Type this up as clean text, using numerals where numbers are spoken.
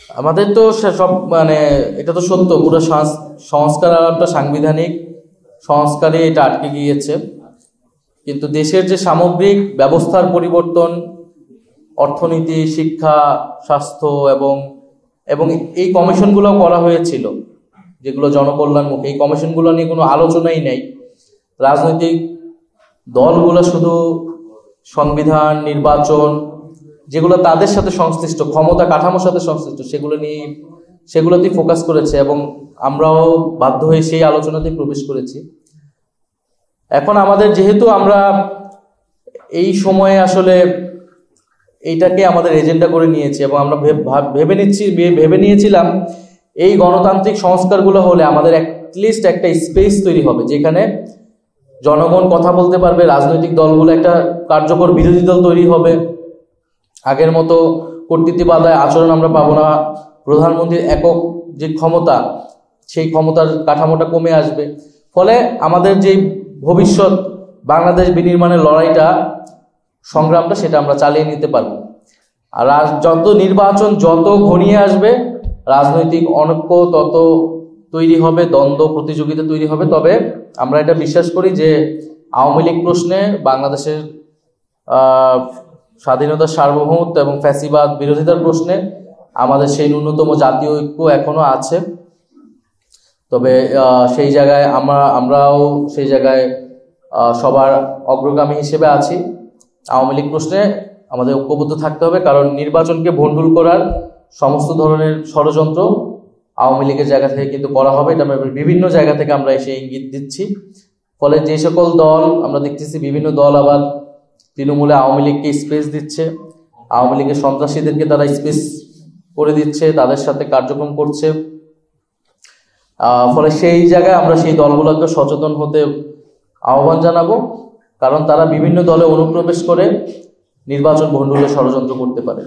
আমাদের তো সব মানে এটা তো সত্য, পুরো সংস্কার আলাপটা সাংবিধানিক সংস্কারে এটা আটকে গিয়েছে। কিন্তু দেশের যে সামগ্রিক ব্যবস্থার পরিবর্তন, অর্থনীতি, শিক্ষা, স্বাস্থ্য এবং এবং এই কমিশনগুলো করা হয়েছিল যেগুলো জনকল্যাণমুখী, এই কমিশনগুলো নিয়ে কোনো আলোচনাই নেই। রাজনৈতিক দলগুলো শুধু সংবিধান, নির্বাচন, যেগুলো তাদের সাথে সংশ্লিষ্ট, ক্ষমতা কাঠামোর সাথে সংশ্লিষ্ট, সেগুলোতেই ফোকাস করেছে এবং আমরাও বাধ্য হয়ে সেই আলোচনাতে প্রবেশ করেছি। এখন আমাদের যেহেতু আমরা এই সময়ে আসলে এইটাকে আমাদের এজেন্ডা করে নিয়েছি এবং আমরা ভেবে নিয়েছিলাম এই গণতান্ত্রিক সংস্কারগুলো হলে আমাদের অ্যাটলিস্ট একটা স্পেস তৈরি হবে যেখানে জনগণ কথা বলতে পারবে, রাজনৈতিক দলগুলো একটা কার্যকর বিরোধী দল তৈরি হবে, আগের মতো কর্তৃত্ববাদায় আচরণ আমরা পাবো না, প্রধানমন্ত্রীর একক যে ক্ষমতা সেই ক্ষমতার কাঠামোটা কমে আসবে। ফলে আমাদের যে ভবিষ্যৎ বাংলাদেশ বিনির্মাণের লড়াইটা, সংগ্রামটা, সেটা আমরা চালিয়ে নিতে পারবো। আর যত নির্বাচন যত ঘনিয়ে আসবে, রাজনৈতিক অনৈক্য তত তৈরি হবে, দ্বন্দ্ব প্রতিযোগিতা তৈরি হবে। তবে আমরা এটা বিশ্বাস করি যে আওয়ামী লীগ প্রশ্নে, বাংলাদেশের স্বাধীনতার সার্বভৌমত্ব এবং ফ্যাসিবাদ বিরোধিতার প্রশ্নে আমাদের সেই ন্যূনতম জাতীয় ঐক্য এখনো আছে। তবে সেই জায়গায় আমরাও সেই জায়গায় সবার অগ্রগামী হিসেবে আছি। আওয়ামী লীগ প্রশ্নে আমাদের ঐক্যবদ্ধ থাকতে হবে, কারণ নির্বাচনকে ভণ্ডুল করার সমস্ত ধরনের ষড়যন্ত্র আওয়ামী লীগের জায়গা থেকে কিন্তু করা হবে। এটা বিভিন্ন জায়গা থেকে আমরা এসে ইঙ্গিত দিচ্ছি। ফলে যে সকল দল আমরা দেখতেছি, বিভিন্ন দল আবার তৃণমূলে আওয়ামী লীগকে স্পেস দিচ্ছে, আওয়ামী লীগের সন্ত্রাসীদেরকে তারা স্পেস করে দিচ্ছে, তাদের সাথে কার্যক্রম করছে। ফলে সেই জায়গায় আমরা সেই দলগুলোকে সচেতন হতে আহ্বান জানাবো, কারণ তারা বিভিন্ন দলে অনুপ্রবেশ করে নির্বাচন ভণ্ডুলের ষড়যন্ত্র করতে পারে।